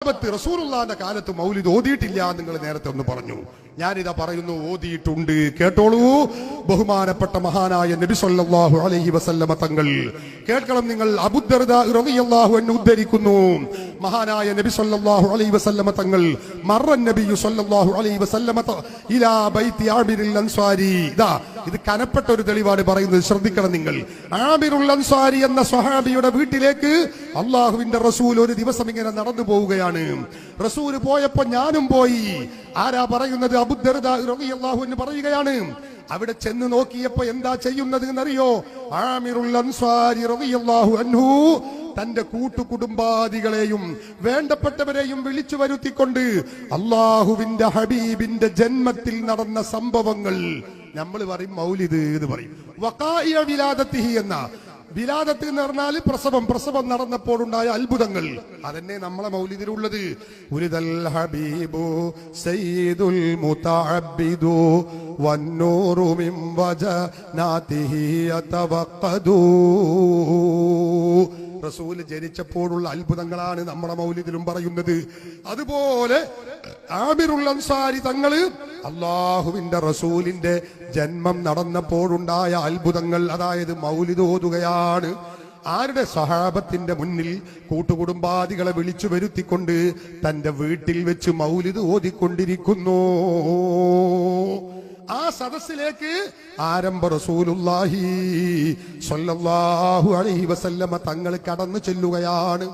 സ്വഹാബത്ത് റസൂലുള്ളാഹിന്റെ കാലത്ത് മൗലിദ് ഓതിയിട്ടില്ല നിങ്ങൾ നേരത്തെ ഒന്ന് പറഞ്ഞു. ഞാനിതാ പറയുന്നു, ഓതിയിട്ടുണ്ട്. കേട്ടോളൂ. ബഹുമാനപ്പെട്ട മഹാനായ നബി സല്ലല്ലാഹു അലൈഹി വസല്ലമ തങ്ങൾ, കേൾക്കണം നിങ്ങൾ, അബൂ ദർദാ റളിയല്ലാഹു അൻഹു ഉദ്ധരിക്കുന്നു, മഹാനായ നബി സല്ലല്ലാഹു അലൈഹി വസല്ലമ തങ്ങൾ, മറ നബി സല്ലല്ലാഹു അലൈഹി വസല്ലമ ഇലാ ബൈത്തി ആമിറുൽ അൻസാരി. ഇതാ ഇത് കനപ്പെട്ട ഒരു തെളിവാണ് പറയുന്നത്, ശ്രദ്ധിക്കണം നിങ്ങൾ. ആമിറുൽ അൻസാരി എന്ന സ്വഹാബിയുടെ വീട്ടിലേക്ക് അള്ളാഹുവിന്റെ റസൂൽ ഒരു ദിവസം ഇങ്ങനെ നടന്നു പോവുകയാണ്. റസൂൽ പോയപ്പോ ഞാനും പോയി. ആരാ പറയുന്നത്? അബൂ ദർദാ റളിയല്ലാഹു അൻഹു പറയുകയാണ്. അവിടെ ചെന്ന് നോക്കിയപ്പോ എന്താ ചെയ്യുന്നത് എന്നറിയോ? ആമിറുൽ അൻസാരി റളിയല്ലാഹു അൻഹു തന്റെ കൂട്ടുകുടുംബാദികളെയും വേണ്ടപ്പെട്ടവരെയും വിളിച്ചു വരുത്തിക്കൊണ്ട് അള്ളാഹുവിന്റെ ഹബീബിന്റെ ജന്മത്തിൽ നടന്ന സംഭവങ്ങൾ, നമ്മൾ പറയും മൗലിദ് എന്ന് പറയും, വഖാഇഅ വിലാദത്തിഹി എന്ന, വിലാദത്ത് എന്ന് പറഞ്ഞാൽ പ്രസവം നടന്നപ്പോഴുണ്ടായ അത്ഭുതങ്ങൾ, അതന്നെ നമ്മളെ മൗലിദിലുള്ളത്. ഉലിദൽ ഹബീബു സയ്യിദുൽ മുതഅബ്ബിദു വന്നൂറു മിൻ വജനാതിഹി യതവഖദു. റസൂൽ ജനിച്ചപ്പോഴുള്ള അത്ഭുതങ്ങളാണ് നമ്മുടെ മൗലിദിലും പറയുന്നത്. അതുപോലെ ആമിറുൽ അൻസാരി തങ്ങള് അള്ളാഹുവിന്റെ റസൂലിന്റെ ജന്മം നടന്നപ്പോഴുണ്ടായ അത്ഭുതങ്ങൾ, അതായത് മൗലിദ് ഓതുകയാണ്. ആരുടെ? സഹാബത്തിന്റെ മുന്നിൽ കൂട്ടുകുടുംബാദികളെ വിളിച്ചു വരുത്തിക്കൊണ്ട് തന്റെ വീട്ടിൽ വെച്ച് മൗലിദ് ഓതിക്കൊണ്ടിരിക്കുന്നു. ആ സദസ്സിലേക്ക് ആരംഭ റസൂലുള്ളാഹി സ്വല്ലല്ലാഹു അലൈഹി വസല്ലമ തങ്ങൾ കടന്നു ചെല്ലുകയാണ്.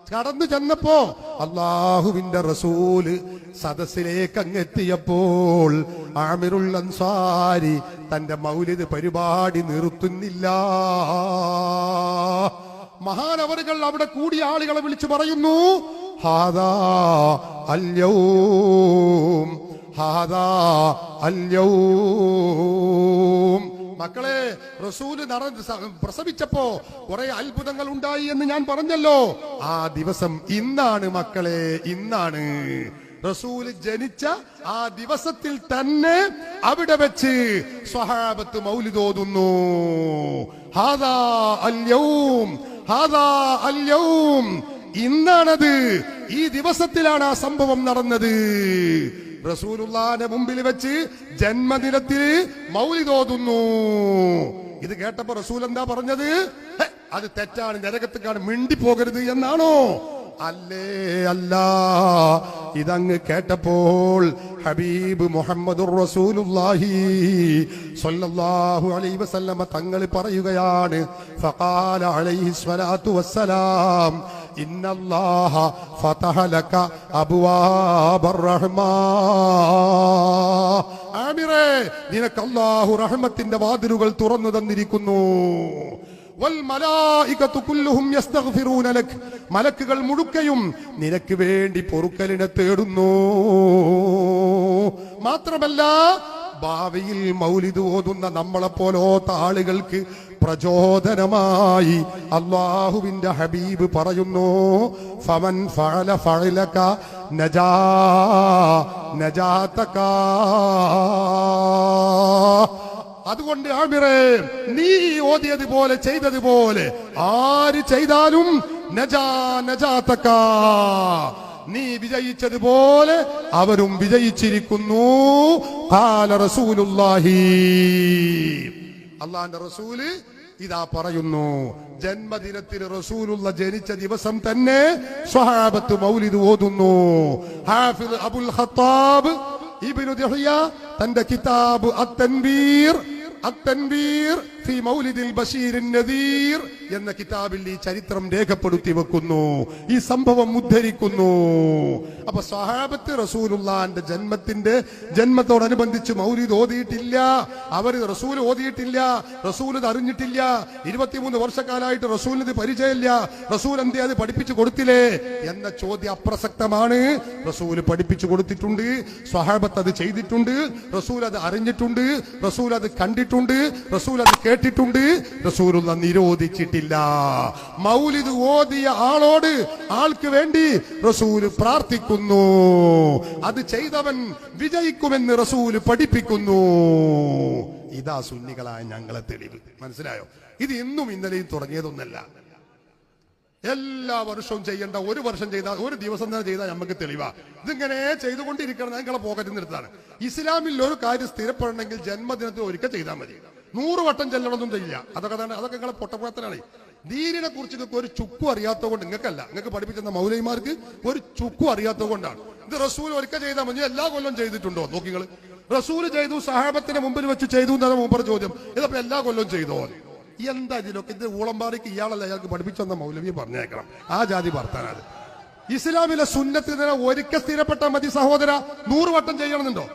കടന്നു ചെന്നപ്പോ അള്ളാഹുവിന്റെ റസൂല് സദസ്സിലേക്ക് അങ്ങെത്തിയപ്പോൾ ആമിറുൽ അൻസാരി തന്റെ മൗലിദ് പരിപാടി നിർത്തുന്നില്ല. മഹാനവറുകൾ അവിടെ കൂടിയ ആളുകളെ വിളിച്ചു പറയുന്നു, ഹാദാ അൽയൗം, ഹാദാ അൽയൗം. മക്കളെ, റസൂല് പ്രസവിച്ചപ്പോ കുറെ അത്ഭുതങ്ങൾ ഉണ്ടായി എന്ന് ഞാൻ പറഞ്ഞല്ലോ. ആ ദിവസം ഇന്നാണ് മക്കളെ, ഇന്നാണ്. റസൂല് ജനിച്ച ആ ദിവസത്തിൽ തന്നെ അവിടെ വെച്ച് സ്വഹാബത്ത് മൗലിദ് ഓതുന്നു. ഹാദാ അൽയൗം, ഹാദാ അൽയൗം. ഇന്നാണത്, ഈ ദിവസത്തിലാണ് ആ സംഭവം നടന്നത്. റസൂലുള്ളാഹിന്റെ മുമ്പിൽ വെച്ച് ജന്മദിനത്തിൽ മൗലിദ് ഓതുന്നു. ഇത് കേട്ടപ്പോ റസൂൽ എന്താ പറഞ്ഞത്? അത് തെറ്റാണ്, നരകത്തേക്കാണ്, മിണ്ടിപ്പോകരുത് എന്നാണോ? അല്ലേ, അല്ല. ഇതങ്ങ് കേട്ടപ്പോൾ ഹബീബ് മുഹമ്മദുർ റസൂലുള്ളാഹി സ്വല്ലല്ലാഹു അലൈഹി വസല്ലമ തങ്ങൾ പറയുകയാണ്, ഫഖാല അലൈഹി സ്വലാത്തു വസ്സലാം, ഇന്നല്ലാഹ ഫതഹ ലക അബ്വാബർ റഹ്മാ. ആമിറേ, നിനക്ക് അല്ലാഹു റഹ്മത്തിന്റെ വാതിലുകൾ തുറന്നു തന്നിരിക്കുന്നു. വൽ മലായികതു കുല്ലുഹും യസ്തഗ്ഫിറൂന ലക്. മലക്കുകൾ മുഴുക്കയും നിനക്ക് വേണ്ടി പൊറുക്കലിനെ തേടുന്നു. മാത്രമല്ല, ഭാവിയിൽ മൗലിദ് ഓതുന്ന നമ്മളെ പോലോത്ത ആളുകൾക്ക് പ്രചോദനമായി അല്ലാഹുവിന്റെ ഹബീബ് പറയുന്നു, ഫമൻ ഫഅല ഫഅലക നജാ നജാതക. അതുകൊണ്ട് ആമിറേ, നീ ഓതിയതുപോലെ ചെയ്തതുപോലെ ആര് ചെയ്താലും നജാ നജാതക, നീ വിജയിച്ചതുപോലെ അവരും വിജയിച്ചിരിക്കുന്നു. ഖാല റസൂലുള്ളാഹി, അല്ലാഹുവിന്റെ റസൂല് ഇതാ പറയുന്നു, ജന്മദിനത്തിൽ റസൂലുള്ള ജനിച്ച ദിവസം തന്നെ സ്വഹാബത്ത് മൗലിദ് ഓതുന്നു. ഹാഫിദ് അബുൽ ഖത്താബ് ഇബ്നു ദിഹ്യ തന്റെ കിതാബ് അത്തൻവീർ ഫി മൗലിദിൽ ബശീർ നദീർ എന്ന കിതാബിൽ ഈ ചരിത്രം രേഖപ്പെടുത്തി വെക്കുന്നു, ഈ സംഭവം ഉദ്ധരിക്കുന്നു. അപ്പൊ സ്വഹാബത്ത് റസൂലുള്ളാഹിന്റെ ജന്മത്തോടനുബന്ധിച്ച് മൗലിദ് ഓതിയിട്ടില്ല, അവര് റസൂൽ ഓതിയിട്ടില്ല, റസൂൽ ഇത് അറിഞ്ഞിട്ടില്ല. 23 വർഷക്കാലമായിട്ട് റസൂലിന് പരിചയമില്ല, റസൂൽ എന്തേ അത് പഠിപ്പിച്ചു കൊടുത്തില്ലേ എന്ന ചോദ്യം അപ്രസക്തമാണ്. റസൂൽ പഠിപ്പിച്ചു കൊടുത്തിട്ടുണ്ട്, സ്വഹാബത്ത് അത് ചെയ്തിട്ടുണ്ട്, റസൂൽ അത് അറിഞ്ഞിട്ടുണ്ട്, റസൂൽ അത് കണ്ടിട്ടുണ്ട്, റസൂൽ അത് കേട്ടിട്ടുണ്ട്. റസൂലുള്ള നിരോധിച്ചിട്ടില്ല. മൗലിദ് ഓതിയ ആളോട്, ആൾക്ക് വേണ്ടി റസൂല് പ്രാർത്ഥിക്കുന്നു. അത് ചെയ്തവൻ വിജയിക്കുമെന്ന് റസൂല് പഠിപ്പിക്കുന്നു. ഇതാ സുന്നികളായ ഞങ്ങളെ തെളിവ്. മനസ്സിലായോ? ഇത് ഇന്നും ഇന്നലെയും തുടങ്ങിയതൊന്നല്ല. എല്ലാ വർഷവും ചെയ്യേണ്ട, ഒരു വർഷം ചെയ്താൽ, ഒരു ദിവസം തന്നെ ചെയ്താൽ നമുക്ക് തെളിവാ. ഇതിങ്ങനെ ചെയ്തുകൊണ്ടിരിക്കണം. നിങ്ങളെ പോക്കറ്റിൽ നിർത്താണ്. ഇസ്ലാമിൽ ഒരു കാര്യം സ്ഥിരപ്പെടണമെങ്കിൽ ജന്മദിനത്തിൽ ഒരിക്കൽ ചെയ്താൽ മതി. 100 വട്ടം ചെല്ലണമെന്നും ചെയ്യില്ല. അതൊക്കെ നിങ്ങളെ പൊട്ടപ്പുറത്തിനാണ്. ദീനിനെ കുറിച്ച് നിങ്ങൾക്ക് ഒരു ചുക്കും അറിയാത്തത് കൊണ്ട്, നിങ്ങൾക്കല്ല, നിങ്ങൾക്ക് പഠിപ്പിച്ചെന്ന മൗലവിമാർക്ക് ഒരു ചുക്കും അറിയാത്തത് കൊണ്ടാണ്. ഇത് റസൂൽ ഒരിക്കൽ ചെയ്താൽ മതി. എല്ലാ കൊല്ലം ചെയ്തിട്ടുണ്ടോ നോക്കിങ്ങൾ? റസൂൽ ചെയ്തു, സഹാബത്തിന്റെ മുമ്പിൽ വെച്ച് ചെയ്തു എന്നാണ് മൂപ്പർ ചോദ്യം. ഇതപ്പോ എല്ലാ കൊല്ലം ചെയ്തോ? എന്താ ഇതിലൊക്കെ? ഇത് ഊളമ്പാറിക്ക് ഇയാളല്ല, അയാൾക്ക് പഠിപ്പിച്ചെന്ന മൗലവിയെ പറഞ്ഞേക്കണം. ആ ജാതി വർത്താനാണ്. ഇസ്ലാമിലെ സുന്നത്തിന് ഒരിക്കൽ സ്ഥിരപ്പെട്ടാൽ മതി സഹോദര. 100 വട്ടം ചെയ്യണമെന്നുണ്ടോ?